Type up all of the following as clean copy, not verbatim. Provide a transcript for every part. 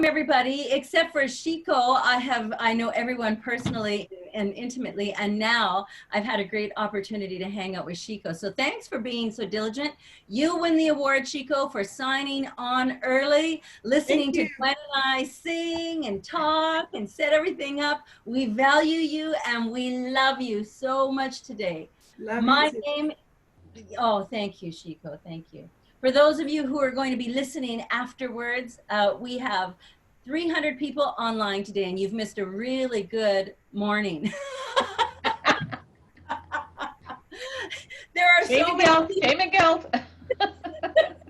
everybody, except for Shiko. I know everyone personally and intimately, and now I've had a great opportunity to hang out with Shiko. So thanks for being so diligent. You win the award, Shiko, for signing on early, listening to Gwen and I sing and talk and set everything up. We value you and we love you so much today. My name, oh, thank you, Shiko. Thank you. For those of you who are going to be listening afterwards, we have 300 people online today, and you've missed a really good morning. There are so many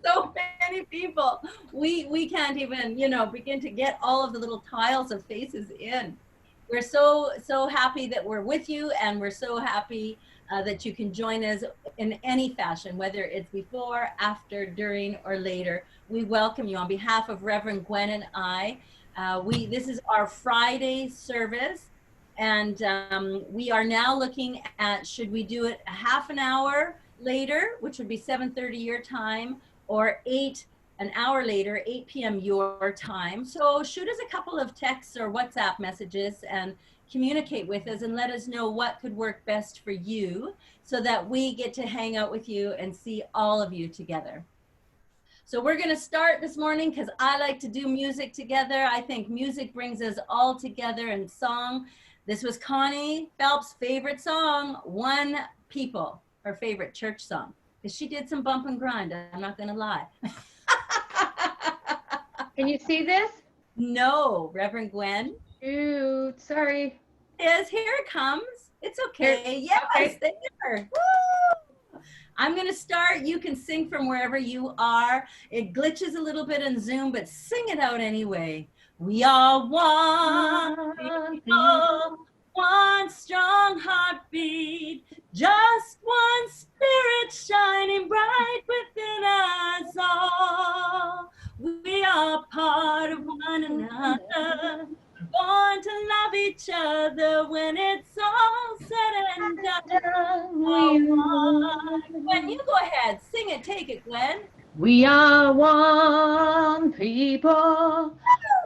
so many people. We can't even, begin to get all of the little tiles of faces in. We're so happy that we're with you, and we're so happy that you can join us in any fashion, whether it's before, after, during, or later. We welcome you on behalf of Reverend Gwen and I. This is our Friday service, and we are now looking at, should we do it a half an hour later, which would be 7:30 your time, or an hour later, 8 p.m. your time. So shoot us a couple of texts or WhatsApp messages and communicate with us and let us know what could work best for you so that we get to hang out with you and see all of you together. So we're going to start this morning because I like to do music together. I think music brings us all together, and song. This was Connie Phelps' favorite song, One People, her favorite church song. Because she did some bump and grind, I'm not going to lie. Can you see this? No, Reverend Gwen. Shoot, sorry. Yes, here it comes. It's okay. Yes, okay. There. Woo! I'm going to start. You can sing from wherever you are. It glitches a little bit in Zoom, but sing it out anyway. We are one people, one strong heartbeat, just one spirit shining bright within us all. We are part of one another, born to love each other when it's all said and done. Gwen, you go ahead. Sing it. Take it, Gwen. We are one people,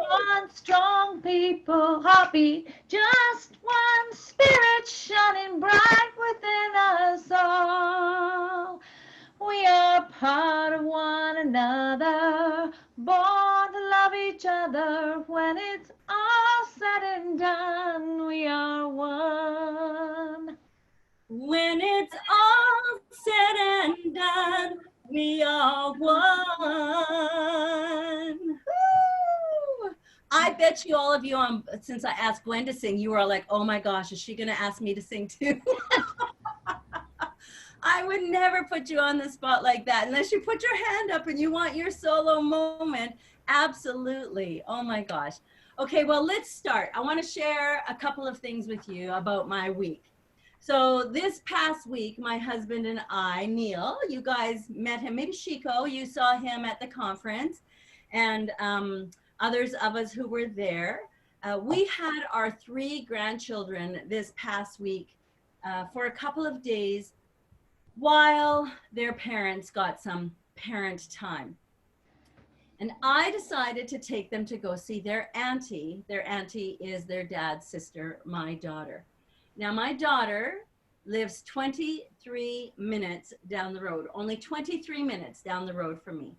one strong people, heartbeat, just one spirit shining bright within us all. We are part of one another, born to love each other. When it's all said and done, we are one. When it's all said and done, we are one. Woo! I bet you all of you, since I asked Gwen to sing, you are like, oh my gosh, is she going to ask me to sing too? I would never put you on the spot like that unless you put your hand up and you want your solo moment. Absolutely. Oh my gosh. Okay, well, let's start. I want to share a couple of things with you about my week. So this past week, my husband and I, Neil, you guys met him, maybe Shiko, you saw him at the conference, and others of us who were there. We had our 3 grandchildren this past week for a couple of days while their parents got some parent time. And I decided to take them to go see their auntie. Their auntie is their dad's sister, my daughter. Now, my daughter lives 23 minutes down the road, only 23 minutes down the road from me.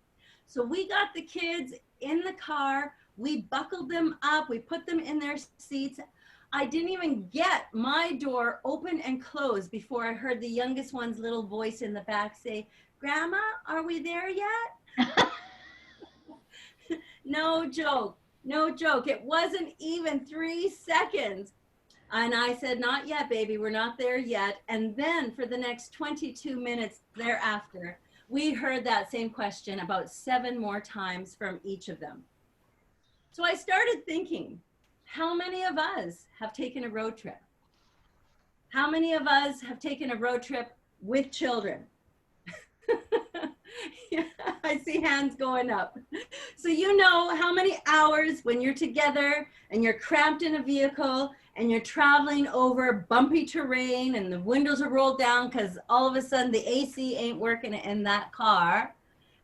So we got the kids in the car, we buckled them up, we put them in their seats. I didn't even get my door open and closed before I heard the youngest one's little voice in the back say, "Grandma, are we there yet?" No joke, no joke. It wasn't even 3 seconds. And I said, "Not yet, baby, we're not there yet." And then for the next 22 minutes thereafter, we heard that same question about 7 more times from each of them. So I started thinking, how many of us have taken a road trip? How many of us have taken a road trip with children? Yeah, I see hands going up. So you know how many hours when you're together and you're cramped in a vehicle and you're traveling over bumpy terrain and the windows are rolled down because all of a sudden the AC ain't working in that car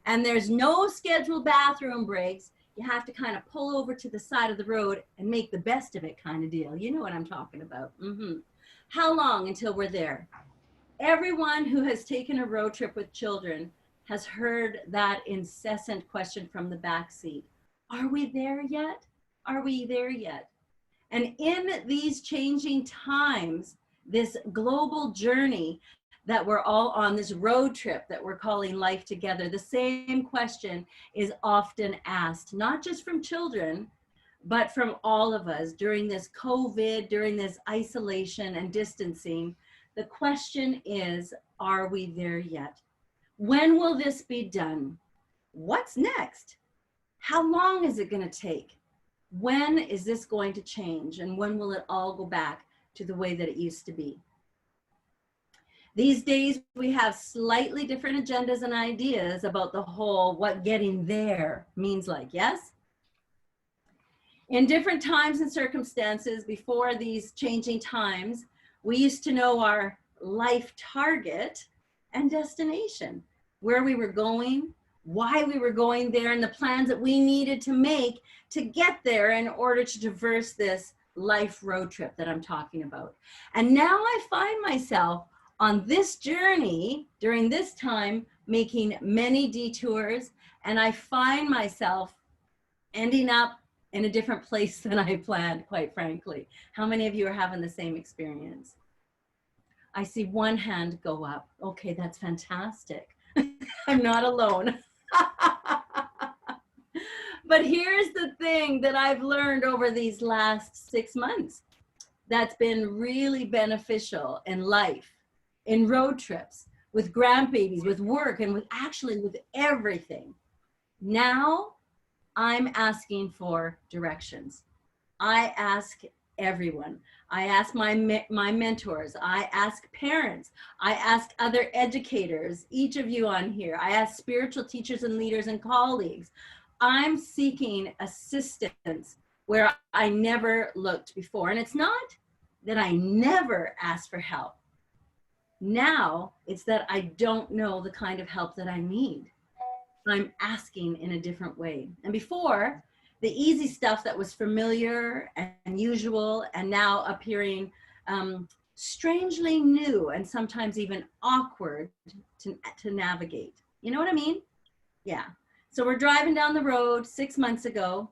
and there's no scheduled bathroom breaks. You have to kind of pull over to the side of the road and make the best of it kind of deal. You know what I'm talking about. How long until we're there? Everyone who has taken a road trip with children has heard that incessant question from the back seat. Are we there yet? Are we there yet? And in these changing times, this global journey that we're all on, this road trip that we're calling life together, the same question is often asked, not just from children, but from all of us during this COVID, during this isolation and distancing. The question is, are we there yet? When will this be done? What's next? How long is it going to take? When is this going to change? And when will it all go back to the way that it used to be? These days, we have slightly different agendas and ideas about the whole what getting there means like, yes? In different times and circumstances before these changing times, we used to know our life target and destination, where we were going, why we were going there, and the plans that we needed to make to get there in order to traverse this life road trip that I'm talking about. And now I find myself on this journey during this time, making many detours, and I find myself ending up in a different place than I planned, quite frankly. How many of you are having the same experience? I see one hand go up. Okay, that's fantastic. I'm not alone. But here's the thing that I've learned over these last 6 months that's been really beneficial in life, in road trips, with grandbabies, with work, and with everything. Now I'm asking for directions. I ask everyone. I ask my mentors. I ask parents. I ask other educators, each of you on here. I ask spiritual teachers and leaders and colleagues. I'm seeking assistance where I never looked before. And it's not that I never asked for help. Now it's that I don't know the kind of help that I need. I'm asking in a different way. And before, the easy stuff that was familiar and usual and now appearing strangely new and sometimes even awkward to navigate. You know what I mean? Yeah. So we're driving down the road 6 months ago.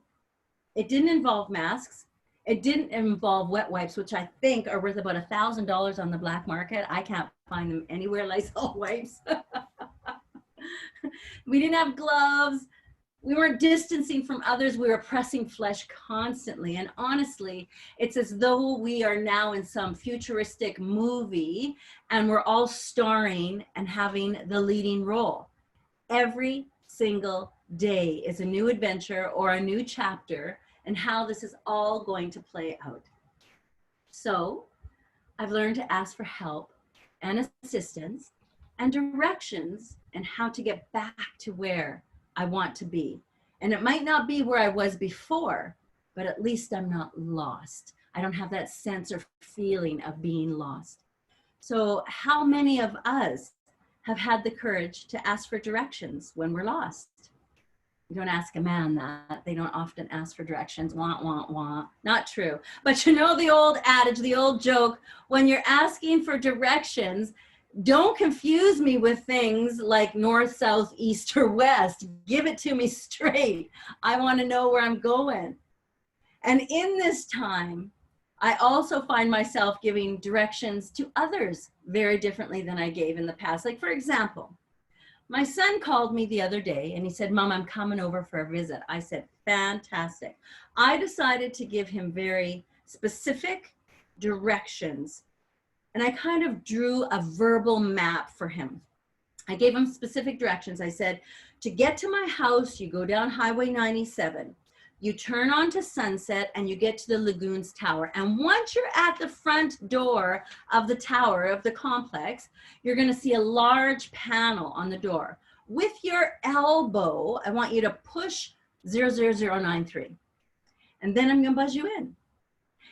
It didn't involve masks. It didn't involve wet wipes, which I think are worth about $1,000 on the black market. I can't find them anywhere, Lysol wipes. We didn't have gloves. We weren't distancing from others. We were pressing flesh constantly. And honestly, it's as though we are now in some futuristic movie and we're all starring and having the leading role. Every single day is a new adventure or a new chapter and how this is all going to play out. So I've learned to ask for help and assistance and directions and how to get back to where I want to be. And it might not be where I was before, but at least I'm not lost. I don't have that sense or feeling of being lost. So how many of us have had the courage to ask for directions when we're lost? You don't ask a man that. They don't often ask for directions. Wah, wah, wah. Not true. But you know the old adage, the old joke, when you're asking for directions, don't confuse me with things like north, south, east, or west. Give it to me straight. I want to know where I'm going. And in this time, I also find myself giving directions to others very differently than I gave in the past. Like, for example, my son called me the other day and he said, Mom, I'm coming over for a visit. I said, fantastic. I decided to give him very specific directions. And I kind of drew a verbal map for him. I gave him specific directions. I said, to get to my house, you go down Highway 97. You turn onto Sunset and you get to the Lagoons Tower. And once you're at the front door of the tower of the complex, you're going to see a large panel on the door. With your elbow, I want you to push 00093. And then I'm going to buzz you in.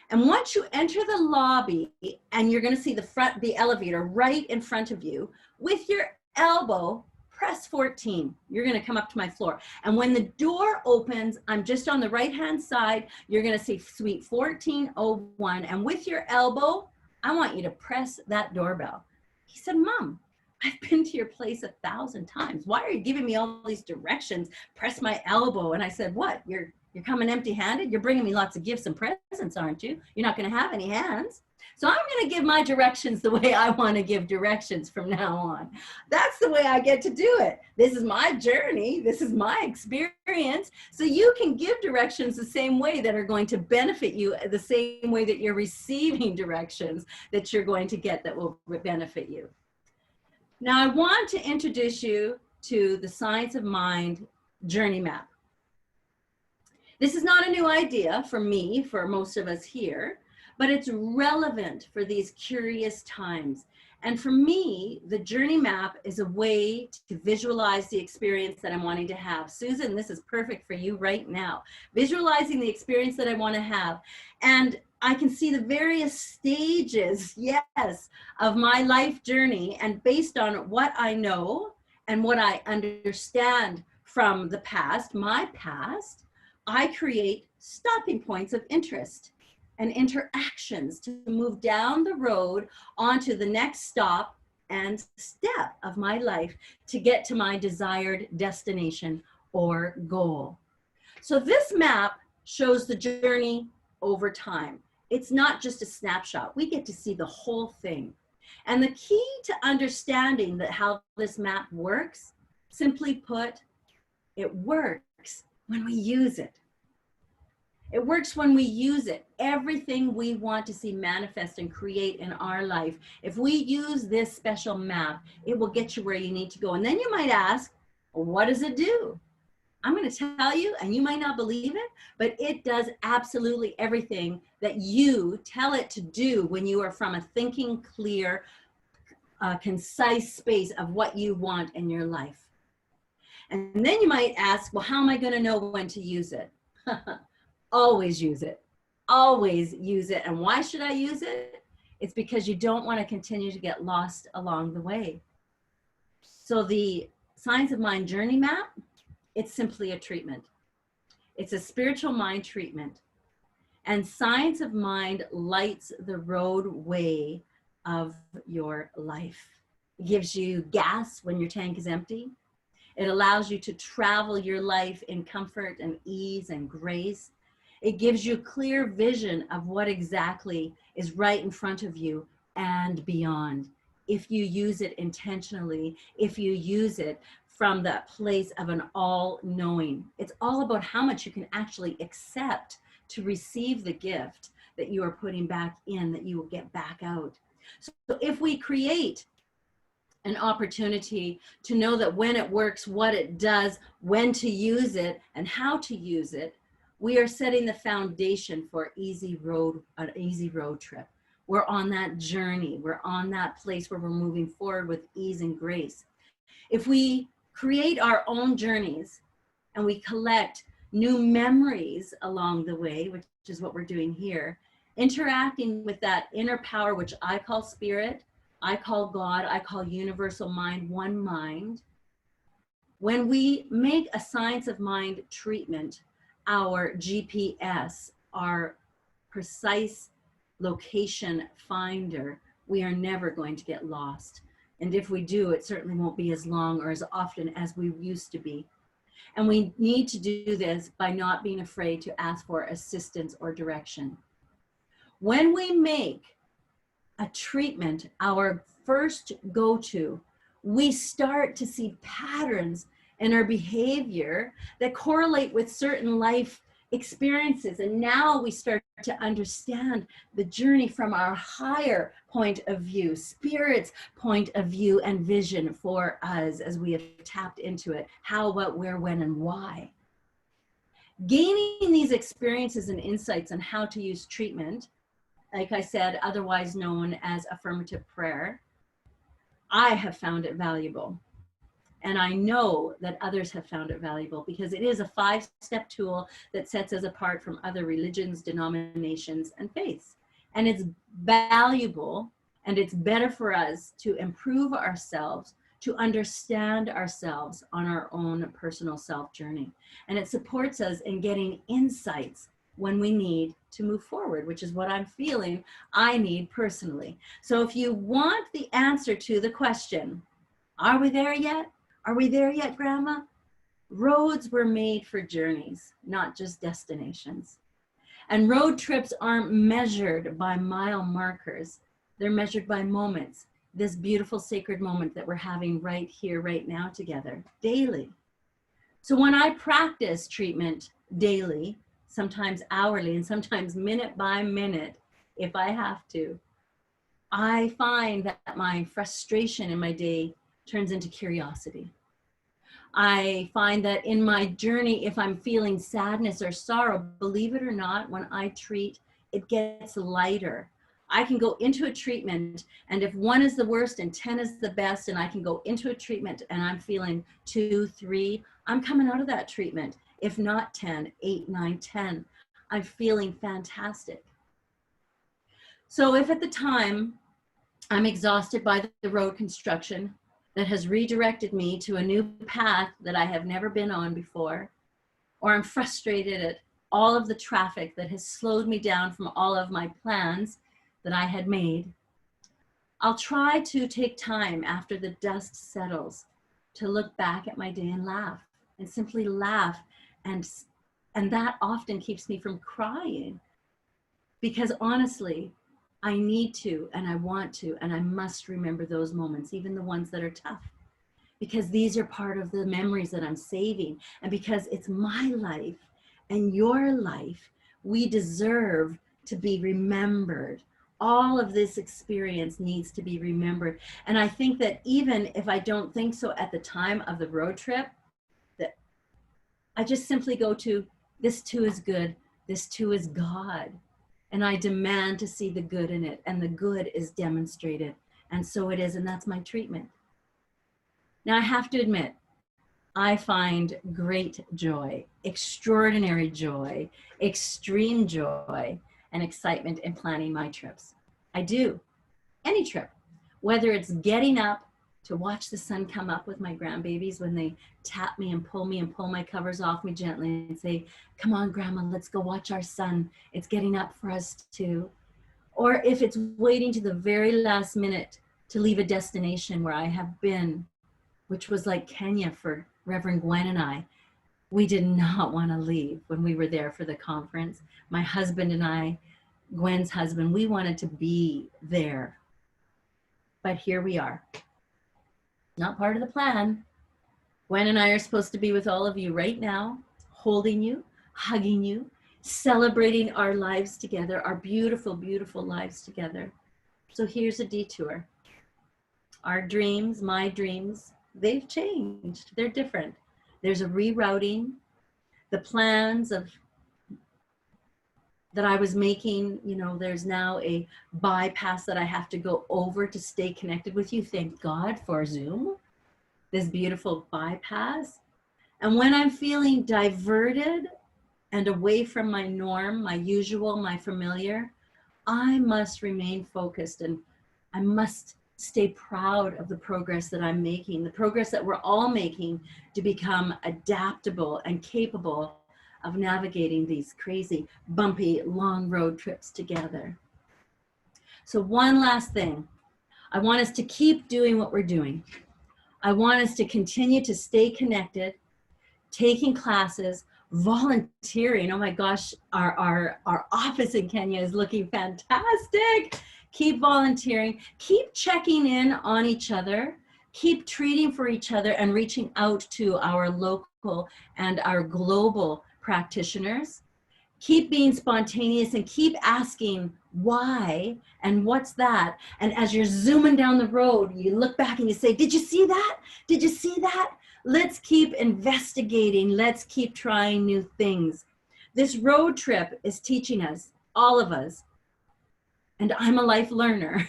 And once you enter the lobby and you're going to see the elevator right in front of you, with your elbow, press 14. You're going to come up to my floor. And when the door opens, I'm just on the right-hand side. You're going to see suite 1401. And with your elbow, I want you to press that doorbell. He said, Mom, I've been to your place 1,000 times. Why are you giving me all these directions? Press my elbow. And I said, what? You're coming empty-handed? You're bringing me lots of gifts and presents, aren't you? You're not going to have any hands. So I'm going to give my directions the way I want to give directions from now on. That's the way I get to do it. This is my journey. This is my experience. So you can give directions the same way that are going to benefit you, the same way that you're receiving directions that you're going to get that will benefit you. Now I want to introduce you to the Science of Mind Journey Map. This is not a new idea for me, for most of us here, but it's relevant for these curious times. And for me, the journey map is a way to visualize the experience that I'm wanting to have. Susan, this is perfect for you right now. Visualizing the experience that I want to have. And I can see the various stages, yes, of my life journey. And based on what I know and what I understand from the past, my past, I create stopping points of interest and interactions to move down the road onto the next stop and step of my life to get to my desired destination or goal. So this map shows the journey over time. It's not just a snapshot. We get to see the whole thing. And the key to understanding that how this map works, simply put, it works when we use it. It works when we use it. Everything we want to see manifest and create in our life, if we use this special map, it will get you where you need to go. And then you might ask, well, what does it do? I'm going to tell you, and you might not believe it, but it does absolutely everything that you tell it to do when you are from a thinking, clear, concise space of what you want in your life. And then you might ask, well, how am I going to know when to use it? Always use it. Always use it. And why should I use it? It's because you don't want to continue to get lost along the way. So the Science of Mind Journey Map, it's simply a treatment. It's a spiritual mind treatment. And Science of Mind lights the roadway of your life. It gives you gas when your tank is empty. It allows you to travel your life in comfort and ease and grace. It gives you clear vision of what exactly is right in front of you and beyond. If you use it intentionally, if you use it from that place of an all-knowing. It's all about how much you can actually accept to receive the gift that you are putting back in, that you will get back out. So if we create an opportunity to know that when it works, what it does, when to use it, and how to use it, we are setting the foundation for an easy road trip. We're on that journey. We're on that place where we're moving forward with ease and grace. If we create our own journeys and we collect new memories along the way, which is what we're doing here, interacting with that inner power, which I call spirit, I call God, I call universal mind, one mind. When we make a Science of Mind treatment, our GPS, our precise location finder, we are never going to get lost. And if we do, it certainly won't be as long or as often as we used to be. And we need to do this by not being afraid to ask for assistance or direction. When we make a treatment our first go-to, we start to see patterns in our behavior that correlate with certain life experiences. And now we start to understand the journey from our higher point of view, spirit's point of view and vision for us as we have tapped into it. How, what, where, when, and why. Gaining these experiences and insights on how to use treatment, like I said, otherwise known as affirmative prayer, I have found it valuable. And I know that others have found it valuable because it is a 5-step tool that sets us apart from other religions, denominations, and faiths. And it's valuable, and it's better for us to improve ourselves, to understand ourselves on our own personal self journey. And it supports us in getting insights when we need to move forward, which is what I'm feeling I need personally. So if you want the answer to the question, are we there yet? Are we there yet, Grandma? Roads were made for journeys, not just destinations. And road trips aren't measured by mile markers. They're measured by moments. This beautiful sacred moment that we're having right here, right now together, daily. So when I practice treatment daily, sometimes hourly and sometimes minute by minute, if I have to, I find that my frustration in my day turns into curiosity. I find that in my journey, if I'm feeling sadness or sorrow, believe it or not, when I treat, it gets lighter. I can go into a treatment, and if 1 is the worst and 10 is the best, and I can go into a treatment and I'm feeling 2, 3, I'm coming out of that treatment. If not 10, 8, 9, 10, I'm feeling fantastic. So if at the time I'm exhausted by the road construction that has redirected me to a new path that I have never been on before, or I'm frustrated at all of the traffic that has slowed me down from all of my plans that I had made, I'll try to take time after the dust settles to look back at my day and laugh, and simply laugh. And that often keeps me from crying, because honestly, I need to, and I want to, and I must remember those moments, even the ones that are tough, because these are part of the memories that I'm saving. And because it's my life and your life, we deserve to be remembered. All of this experience needs to be remembered. And I think that even if I don't think so at the time of the road trip, that I just simply go to, this too is good, this too is God. And I demand to see the good in it, and the good is demonstrated. And so it is, and that's my treatment. Now I have to admit, I find great joy, extraordinary joy, extreme joy, and excitement in planning my trips. I do, any trip, whether it's getting up to watch the sun come up with my grandbabies when they tap me and pull my covers off me gently and say, come on, Grandma, let's go watch our sun. It's getting up for us too. Or if it's waiting to the very last minute to leave a destination where I have been, which was like Kenya for Reverend Gwen and I. We did not want to leave when we were there for the conference. My husband and I, Gwen's husband, we wanted to be there. But here we are. Not part of the plan. Gwen and I are supposed to be with all of you right now, holding you, hugging you, celebrating our lives together, our beautiful, beautiful lives together. So here's a detour. Our dreams, my dreams, they've changed. They're different. There's a rerouting. The plans that I was making, you know, there's now a bypass that I have to go over to stay connected with you. Thank God for Zoom, this beautiful bypass. And when I'm feeling diverted and away from my norm, my usual, my familiar, I must remain focused, and I must stay proud of the progress that I'm making, the progress that we're all making to become adaptable and capable of navigating these crazy, bumpy, long road trips together. So one last thing, I want us to keep doing what we're doing. I want us to continue to stay connected, taking classes, volunteering. Oh my gosh, our office in Kenya is looking fantastic. Keep volunteering, keep checking in on each other, keep treating for each other and reaching out to our local and our global practitioners. Keep being spontaneous and keep asking why and what's that. And as you're zooming down the road, you look back and you say, did you see that? Did you see that? Let's keep investigating. Let's keep trying new things. This road trip is teaching us, all of us, and I'm a life learner.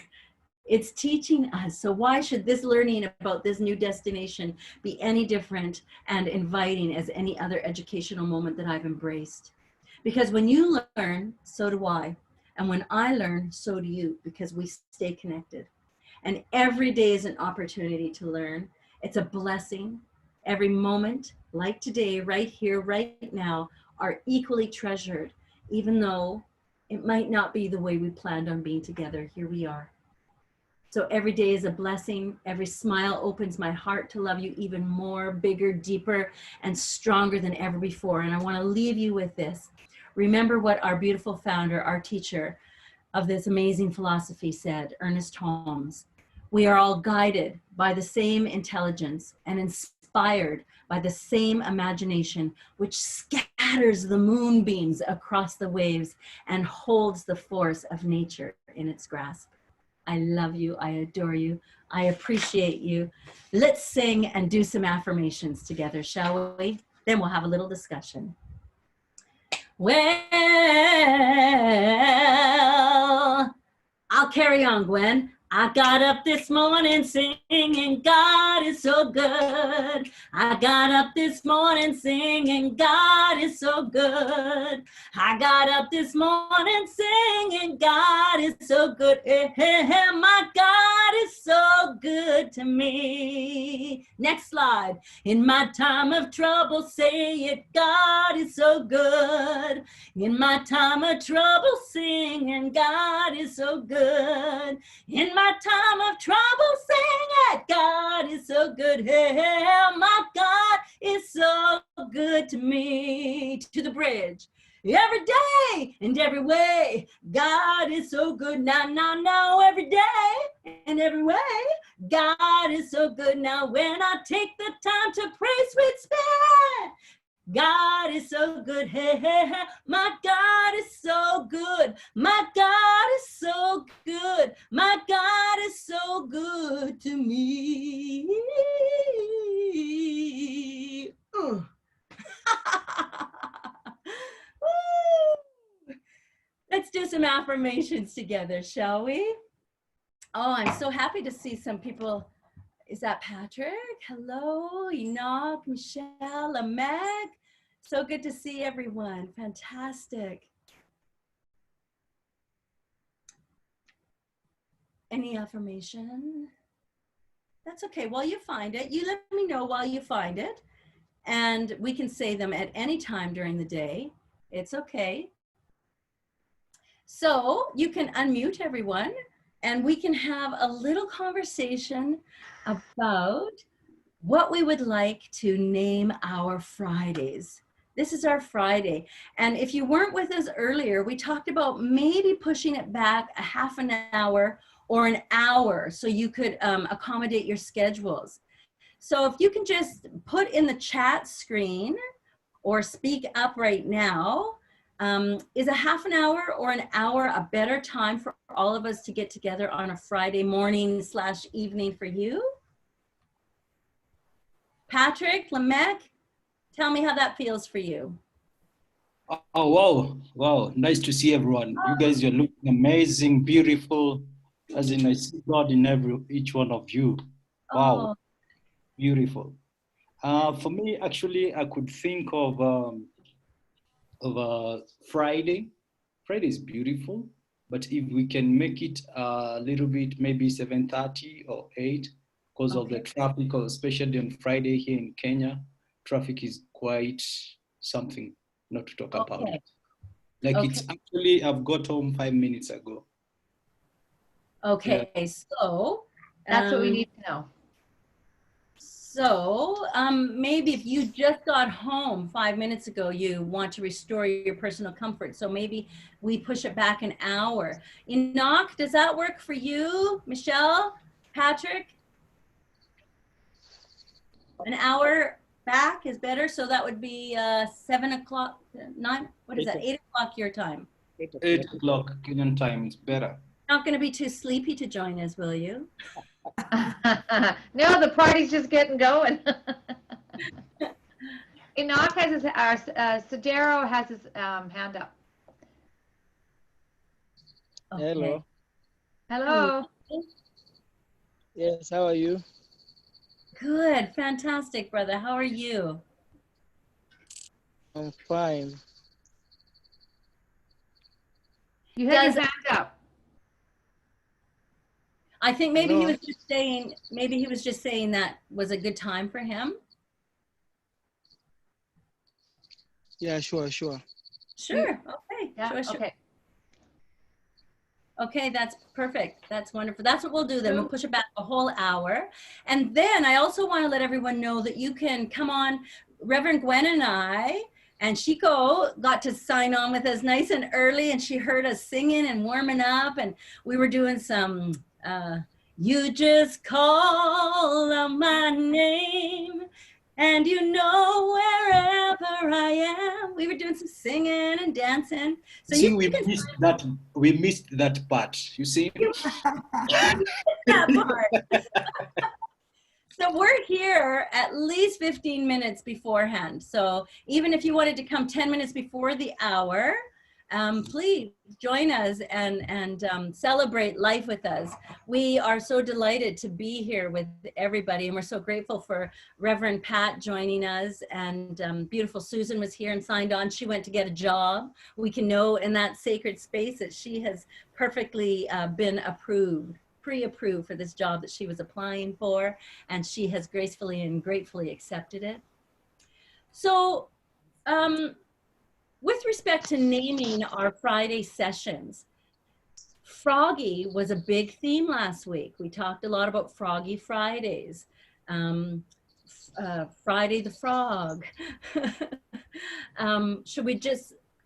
It's teaching us. So why should this learning about this new destination be any different and inviting as any other educational moment that I've embraced? Because when you learn, so do I. And when I learn, so do you, because we stay connected. And every day is an opportunity to learn. It's a blessing. Every moment, like today, right here, right now, are equally treasured, even though it might not be the way we planned on being together. Here we are. So every day is a blessing. Every smile opens my heart to love you even more, bigger, deeper, and stronger than ever before. And I want to leave you with this. Remember what our beautiful founder, our teacher of this amazing philosophy said, Ernest Holmes. We are all guided by the same intelligence and inspired by the same imagination, which scatters the moonbeams across the waves and holds the force of nature in its grasp. I love you. I adore you. I appreciate you. Let's sing and do some affirmations together, shall we? Then we'll have a little discussion. Well, I'll carry on, Gwen. I got up this morning singing, God is so good. I got up this morning singing, God is so good. I got up this morning singing, God is so good. My God is so good to me. Next slide. In my time of trouble, say it, God is so good. In my time of trouble, singing, God is so good. In my time of trouble, sing it, God is so good. Hey, my God is so good to me. To the bridge. Every day and every way, God is so good. Now, every day and every way, God is so good. Now, when I take the time to pray, sweet Spirit, God is so good. Hey, my God is so good. My God is so good. My God is so good to me. Let's do some affirmations together, shall we? Oh, I'm so happy to see some people. Is that Patrick? Hello, Enoch, Michelle, Meg. So good to see everyone. Fantastic. Any affirmation? That's okay. While you find it, you let me know while you find it. And we can say them at any time during the day. It's okay. So you can unmute everyone and we can have a little conversation about what we would like to name our Fridays. This is our Friday. And if you weren't with us earlier, we talked about maybe pushing it back a half an hour or an hour so you could accommodate your schedules. So if you can just put in the chat screen or speak up right now, is a half an hour or an hour a better time for all of us to get together on a Friday morning / evening for you? Patrick, Lamech, tell me how that feels for you. Oh, wow. Wow. Nice to see everyone. You guys are looking amazing, beautiful. As in, I see God in each one of you. Wow. Oh. Beautiful. For me, actually, I could think of Friday. Friday is beautiful, but if we can make it a little bit, maybe 7:30 or 8, because of the traffic, especially on Friday here in Kenya, traffic is quite something not to talk about. Like it's actually, I've got home 5 minutes ago. Okay, yeah. So that's what we need to know. So maybe if you just got home 5 minutes ago, you want to restore your personal comfort. So maybe we push it back an hour. Enoch, does that work for you? Michelle, Patrick? An hour back is better. So that would be 7 o'clock, 9, what is that? 8 o'clock your time. 8 o'clock Kenyan time is better. Not going to be too sleepy to join us, will you? No, the party's just getting going. Enoch has his, Sodero has his hand up. Okay. Hello. Hello. Yes, how are you? Good, fantastic, brother. How are you? I'm fine. You have your hand up. I think maybe he Hello? was just saying, maybe he was just saying that was a good time for him. Yeah, sure. Sure. Okay. Yeah, Sure. okay. Okay, that's perfect. That's wonderful. That's what we'll do then. We'll push it back a whole hour. And then I also want to let everyone know that you can come on. Reverend Gwen and I and Chico got to sign on with us nice and early, and she heard us singing and warming up, and we were doing some you just call on my name and you know wherever I am. We were doing some singing and dancing. So See, you we can missed that. We missed that part. You see. that part. So we're here at least 15 minutes beforehand. So even if you wanted to come 10 minutes before the hour, please join us and celebrate life with us. We are so delighted to be here with everybody, and we're so grateful for Reverend Pat joining us, and beautiful Susan was here and signed on. She went to get a job. We can know in that sacred space that she has perfectly been approved, pre-approved for this job that she was applying for, and she has gracefully and gratefully accepted it. So with respect to naming our Friday sessions, Froggy was a big theme last week. We talked a lot about Froggy Fridays, Friday the Frog.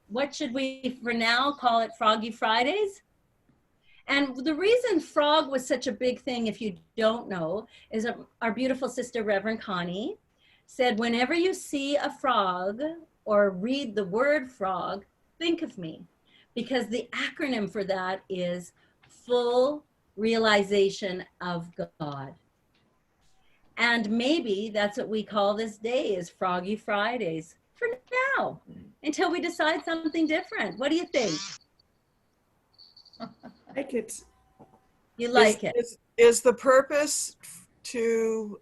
What should we for now call it, Froggy Fridays? And the reason frog was such a big thing, if you don't know, is our beautiful sister, Reverend Connie, said, whenever you see a frog or read the word frog, think of me, because the acronym for that is full realization of God. And maybe that's what we call this day, is Froggy Fridays for now, until we decide something different. What do you think? Like it. You like it? Is the purpose to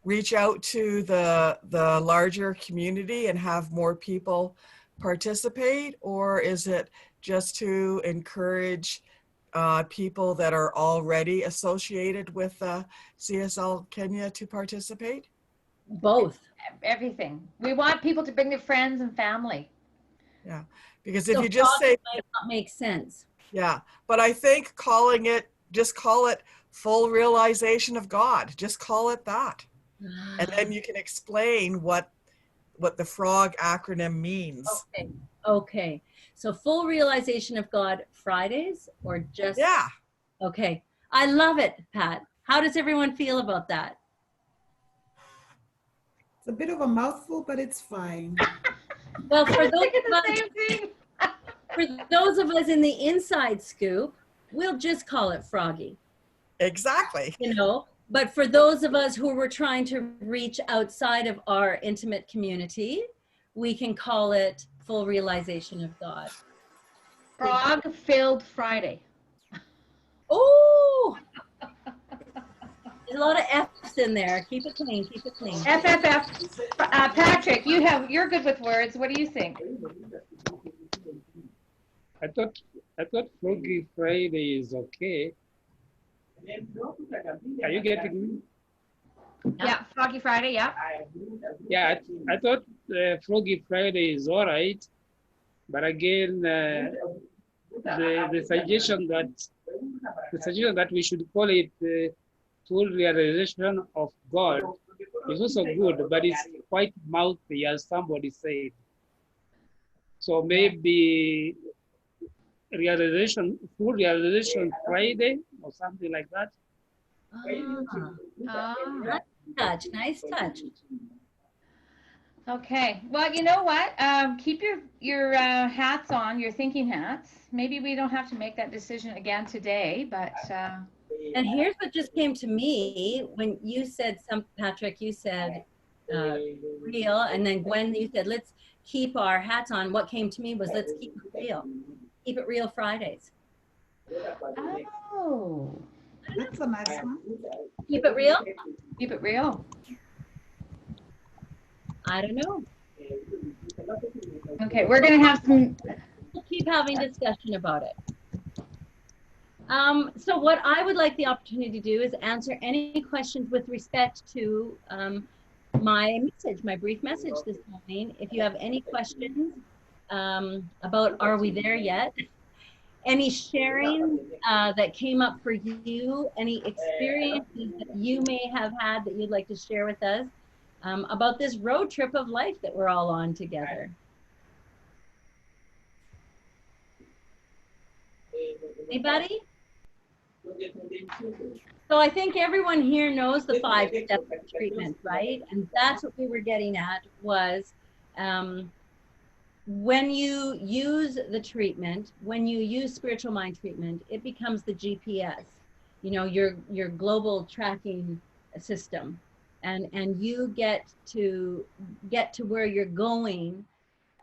reach out to the larger community and have more people participate, or is it just to encourage people that are already associated with CSL Kenya to participate? Both. Everything. We want people to bring their friends and family. Yeah, because if So you just say, might not make sense. yeah, but I think just call it full realization of God. Just call it that. And then you can explain what the frog acronym means. Okay. So full realization of God Fridays, or just? Yeah. Okay. I love it, Pat. How does everyone feel about that? It's a bit of a mouthful, but it's fine. Well, for those of us in the inside scoop, we'll just call it Froggy. Exactly. You know, but for those of us who were trying to reach outside of our intimate community, we can call it full realization of God. Frog-filled Friday. Oh, there's a lot of F's in there. Keep it clean. Keep it clean. FFF. Patrick, you're good with words. What do you think? I thought Froggy Friday is okay. Are you getting me? Yeah, Froggy Friday, yeah. Yeah, I thought Froggy Friday is all right, but again, the suggestion that we should call it full realization of God is also good, but it's quite mouthy, as somebody said. So maybe full realization Friday or something like that. Nice touch. Okay. Well, you know what? Keep your hats on, your thinking hats. Maybe we don't have to make that decision again today, but. And here's what just came to me when you said Patrick, you said real, and then Gwen, you said, let's keep our hats on. What came to me was, let's keep it real. Keep it real Fridays. Oh. That's a nice one. Keep it real? Keep it real. I don't know. Okay, we're going to have some. We'll keep having discussion about it. So what I would like the opportunity to do is answer any questions with respect to my message, my brief message this morning. If you have any questions about Are We There Yet? Any sharing that came up for you, any experiences that you may have had that you'd like to share with us about this road trip of life that we're all on together. Anybody? So I think everyone here knows the 5 steps of treatment, right? And that's what we were getting at was when you use the treatment, when you use spiritual mind treatment, it becomes the GPS, you know, your global tracking system. And you get to where you're going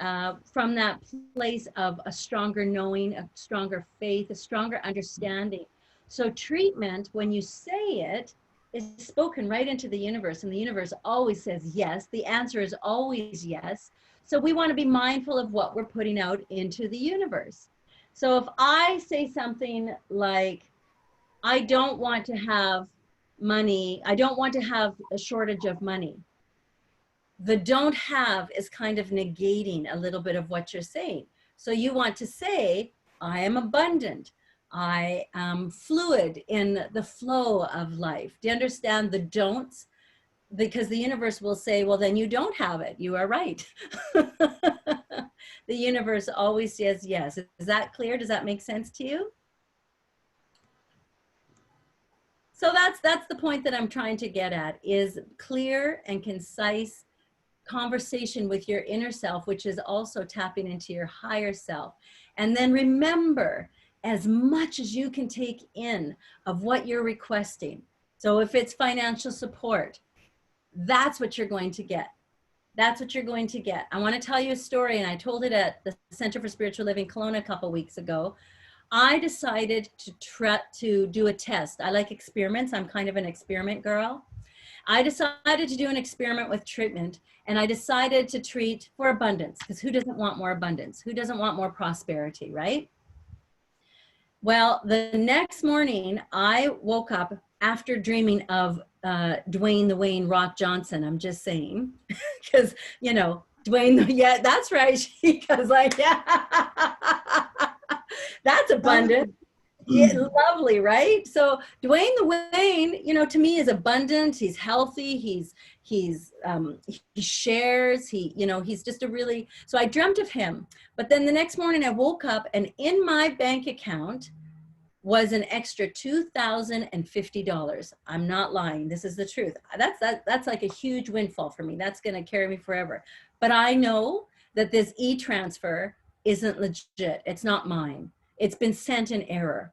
from that place of a stronger knowing, a stronger faith, a stronger understanding. So treatment, when you say it, is spoken right into the universe, and the universe always says yes. The answer is always yes. So we want to be mindful of what we're putting out into the universe. So if I say something like, I don't want to have money, I don't want to have a shortage of money, the don't have is kind of negating a little bit of what you're saying. So you want to say, I am abundant. I am fluid in the flow of life. Do you understand the don'ts? Because the universe will say, well, then you don't have it. You are right. The universe always says yes. Is that clear? Does that make sense to you? So that's the point that I'm trying to get at, is clear and concise conversation with your inner self, which is also tapping into your higher self. And then remember, as much as you can take in of what you're requesting. So if it's financial support, that's what you're going to get. That's what you're going to get. I want to tell you a story, and I told it at the Center for Spiritual Living Kelowna a couple weeks ago. I decided to do a test. I like experiments. I'm kind of an experiment girl. I decided to do an experiment with treatment, and I decided to treat for abundance, because who doesn't want more abundance? Who doesn't want more prosperity, right? Well, the next morning I woke up after dreaming of Dwayne the Wayne Rock Johnson. I'm just saying, because, you know, Dwayne, yeah, that's right. She goes like, yeah, that's abundant. Yeah, lovely, right? So Dwayne the Wayne, you know, to me is abundant. He's healthy. He shares. You know, he's just a really. So I dreamt of him. But then the next morning I woke up, and in my bank account was an extra $2,050. I'm not lying. This is the truth. That's like a huge windfall for me. That's going to carry me forever. But I know that this e-transfer isn't legit. It's not mine. It's been sent in error.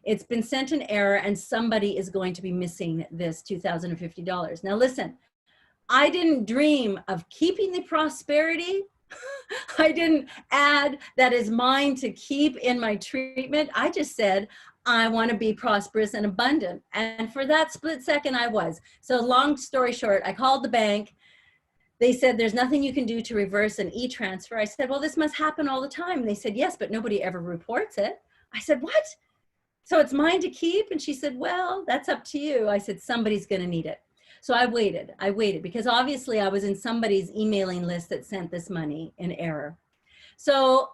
It's been sent in error, and somebody is going to be missing this $2,050. Now listen, I didn't dream of keeping the prosperity. I didn't add that is mine to keep in my treatment. I just said, I want to be prosperous and abundant. And for that split second, I was. So long story short, I called the bank. They said, there's nothing you can do to reverse an e-transfer. I said, well, this must happen all the time. And they said, yes, but nobody ever reports it. I said, what? So it's mine to keep? And she said, well, that's up to you. I said, somebody's going to need it. So I waited because obviously I was in somebody's emailing list that sent this money in error. So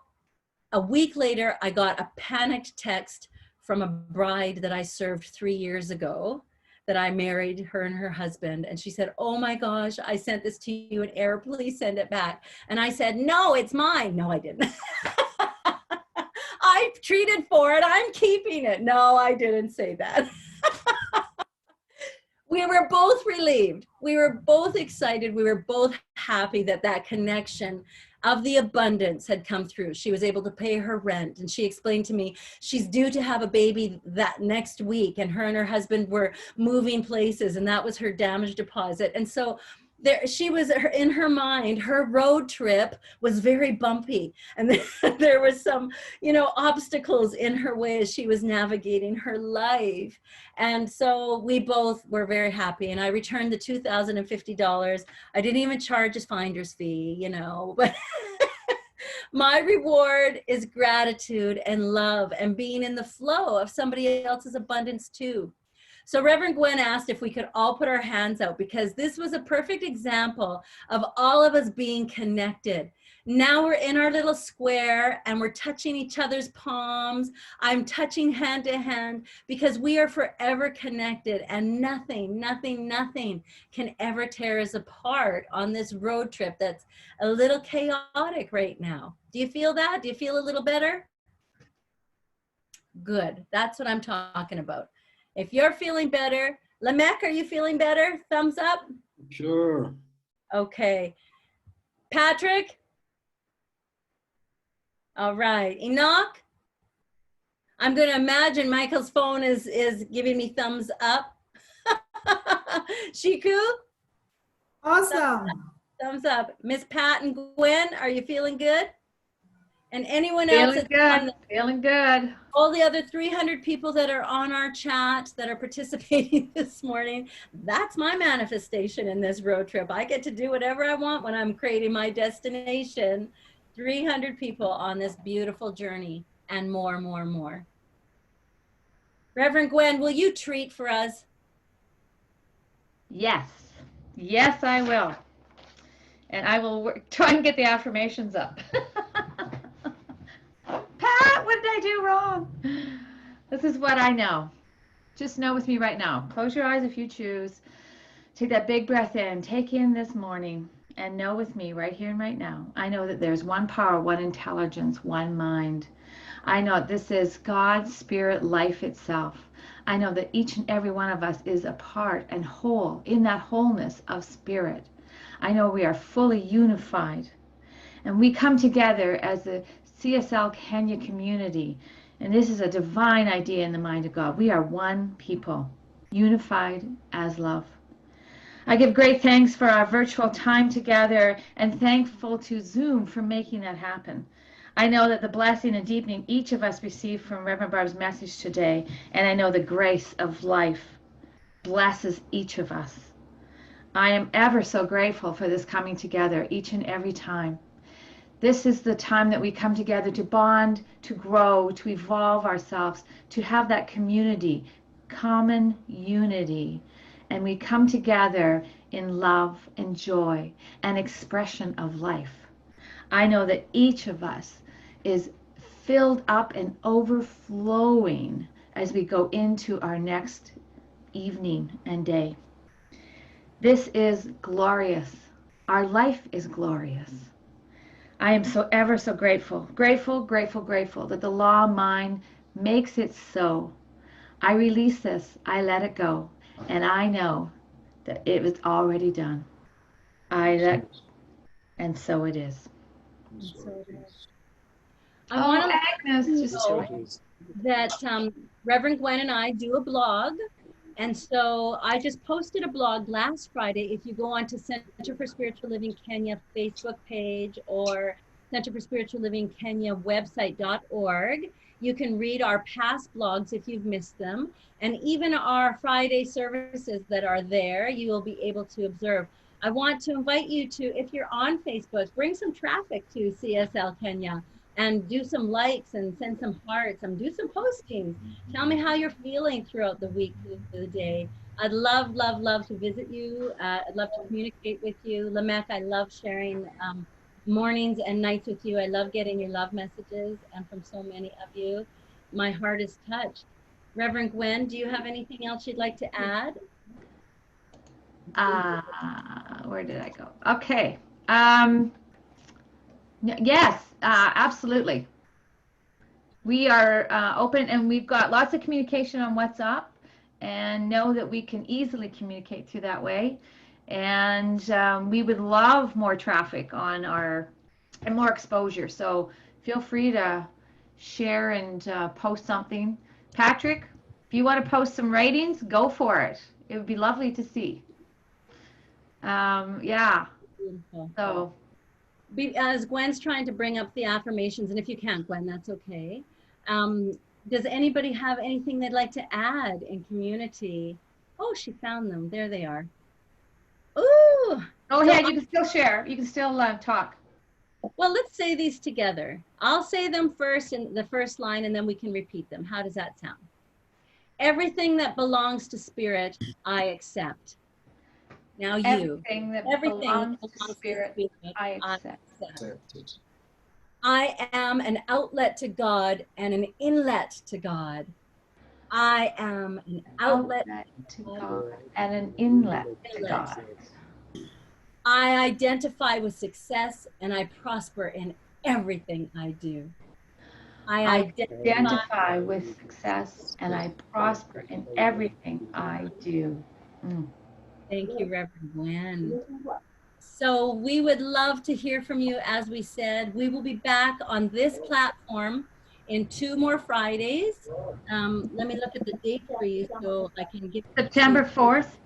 a week later, I got a panicked text from a bride that I served 3 years ago, that I married, her and her husband. And she said, oh my gosh, I sent this to you in error. Please send it back. And I said, no, it's mine. No, I didn't. I treated for it. I'm keeping it. No, I didn't say that. We were both relieved. We were both excited. We were both happy that that connection of the abundance had come through. She was able to pay her rent, and she explained to me she's due to have a baby that next week, and her husband were moving places, and that was her damage deposit. And so there, she was in her mind, her road trip was very bumpy, and there was some, you know, obstacles in her way as she was navigating her life. And so we both were very happy, and I returned the $2,050. I didn't even charge a finder's fee, you know, but My reward is gratitude and love and being in the flow of somebody else's abundance too. So Reverend Gwen asked if we could all put our hands out because this was a perfect example of all of us being connected. Now we're in our little square and we're touching each other's palms. I'm touching hand to hand because we are forever connected and nothing, nothing, nothing can ever tear us apart on this road trip that's a little chaotic right now. Do you feel that? Do you feel a little better? Good. That's what I'm talking about. If you're feeling better, Lamech, are you feeling better? Thumbs up? Sure. Okay. Patrick? All right. Enoch? I'm going to imagine Michael's phone is giving me thumbs up. Shiku? Awesome. Thumbs up. Miss Pat and Gwen, are you feeling good? And anyone else Feeling that's on good, feeling good. all the other 300 people that are on our chat that are participating this morning, that's my manifestation in this road trip. I get to do whatever I want when I'm creating my destination. 300 people on this beautiful journey and more, more, more. Reverend Gwen, will you treat for us? Yes, yes, I will. And I will try and get the affirmations up. Pat, what did I do wrong? This is what I know. Just know with me right now. Close your eyes if you choose. Take that big breath in. Take in this morning and know with me right here and right now. I know that there's one power, one intelligence, one mind. I know this is God's spirit life itself. I know that each and every one of us is a part and whole in that wholeness of spirit. I know we are fully unified. And we come together as the CSL Kenya community. And this is a divine idea in the mind of God. We are one people, unified as love. I give great thanks for our virtual time together and thankful to Zoom for making that happen. I know that the blessing and deepening each of us received from Reverend Barb's message today, and I know the grace of life blesses each of us. I am ever so grateful for this coming together each and every time. This is the time that we come together to bond, to grow, to evolve ourselves, to have that community, common unity. And we come together in love and joy and expression of life. I know that each of us is filled up and overflowing as we go into our next evening and day. This is glorious. Our life is glorious. I am so ever so grateful, grateful that the law of mind makes it so. I release this, I let it go, and I know that it was already done. And so it is. I want to Agnes just know joined. that Reverend Gwen and I do a blog. And so I just posted a blog last Friday. If you go on to Center for Spiritual Living Kenya Facebook page or Center for Spiritual Living Kenya website.org, you can read our past blogs if you've missed them. And even our Friday services that are there, you will be able to observe. I want to invite you to, if you're on Facebook, bring some traffic to CSL Kenya and do some likes and send some hearts and do some postings. Tell me how you're feeling throughout the week, the day. I'd love, love, love to visit you. I'd love to communicate with you. Lamech, I love sharing mornings and nights with you. I love getting your love messages and from so many of you. My heart is touched. Reverend Gwen, do you have anything else you'd like to add? Where did I go? Okay. Yes, absolutely. We are open and we've got lots of communication on WhatsApp and know that we can easily communicate through that way. And we would love more traffic on and more exposure. So feel free to share and post something. Patrick, if you want to post some ratings, go for it. It would be lovely to see. Yeah. Beautiful. So. As Gwen's trying to bring up the affirmations, and if you can't, Gwen, that's okay. Does anybody have anything they'd like to add in community? Oh, she found them. There they are. Ooh. Go ahead. You can still share. You can still talk. Well, let's say these together. I'll say them first in the first line, and then we can repeat them. How does that sound? Everything that belongs to spirit, I accept. Now you. Everything that Everything belongs that to belongs spirit, to spirit, I accept. Accepted. I am an outlet to God and an inlet to God. I am an outlet To God and an inlet to God. I identify with success and I prosper in everything I do. I I identify. identify with success and I prosper in everything I do. Mm. Thank you, Reverend Gwen. So we would love to hear from you. As we said, we will be back on this platform in 2 more Fridays. Let me look at the date for you so I can give September 4th.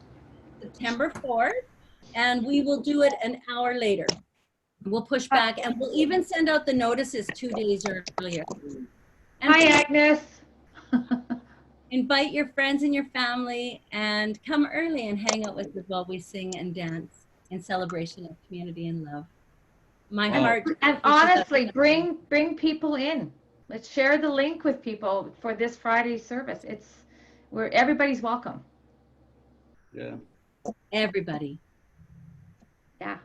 September 4th, and we will do it an hour later. We'll push back and we'll even send out the notices 2 days earlier. And Hi, Agnes. invite your friends and your family and come early and hang out with us while we sing and dance in celebration of community and love. My Wow. heart. And honestly, bring people in. Let's share the link with people for this Friday service. It's where everybody's welcome. Yeah. Everybody. Yeah.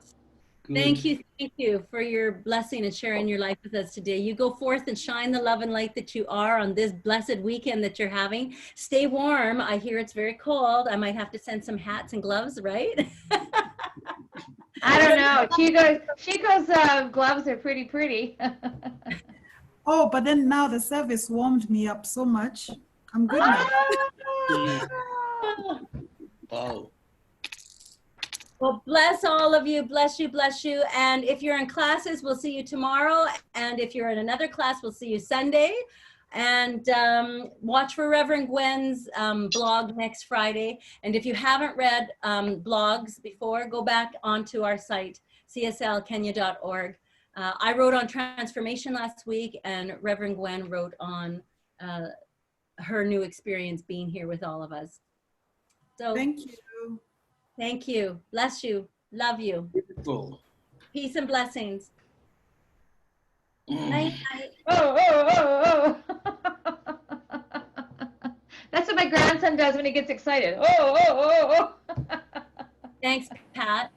Good. Thank you for your blessing and sharing your life with us today. You go forth and shine the love and light that you are on this blessed weekend that you're having. Stay warm. I hear it's very cold. I might have to send some hats and gloves, right? I don't know. Chico's gloves are pretty. Oh, but then now the service warmed me up so much. I'm good now. Wow. Well, bless all of you. Bless you, bless you. And if you're in classes, we'll see you tomorrow. And if you're in another class, we'll see you Sunday. And watch for Reverend Gwen's blog next Friday. And if you haven't read blogs before, go back onto our site, cslkenya.org. I wrote on transformation last week, and Reverend Gwen wrote on her new experience being here with all of us. So Thank you. thank you. Bless you. Love you. Beautiful. Peace and blessings. Night, night. Oh. That's what my grandson does when he gets excited. Oh. Thanks, Pat.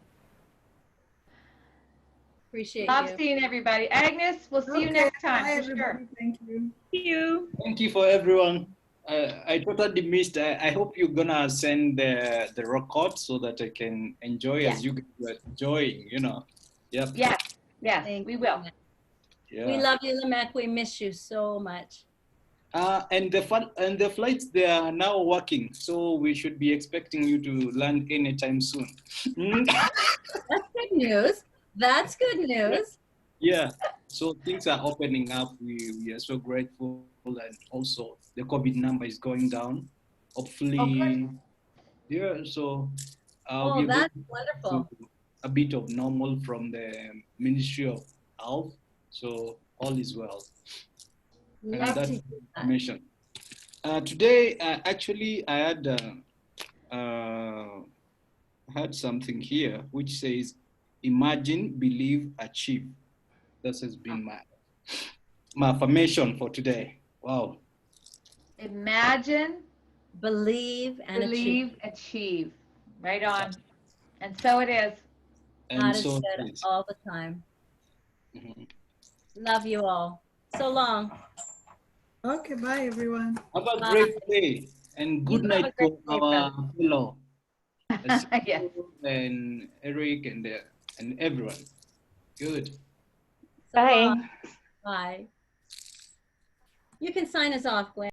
Appreciate Love you. seeing everybody. Agnes, we'll see you Okay, next time. bye, for sure. everybody. Thank you. Thank you for everyone. I totally missed. I hope you're gonna send the record so that I can enjoy as you guys are enjoying. Yep. Yes, Thank we you, will. Lamech. Yeah. We love you, Lamech. We miss you so much. And the flights, they are now working, so we should be expecting you to land anytime soon. That's good news. That's good news. Yeah. So things are opening up. We are so grateful, and also the COVID number is going down. Hopefully, yeah. So Oh, we're that's going wonderful. to a bit of normal from the Ministry of Health. So all is well. And Love that's to hear that. information. Today, actually, I had something here which says, "Imagine, believe, achieve." This has been my affirmation for today. Wow. Imagine, Believe and achieve. achieve. Right on. And so it is. And God is so said it is. all the time. Mhm. Love you all. So long. Okay, bye, everyone. Have a Bye. great day and good You have night a great for day, our fellow Yes. and Eric and everyone. Good. So long. Bye. You can sign us off, Gwen.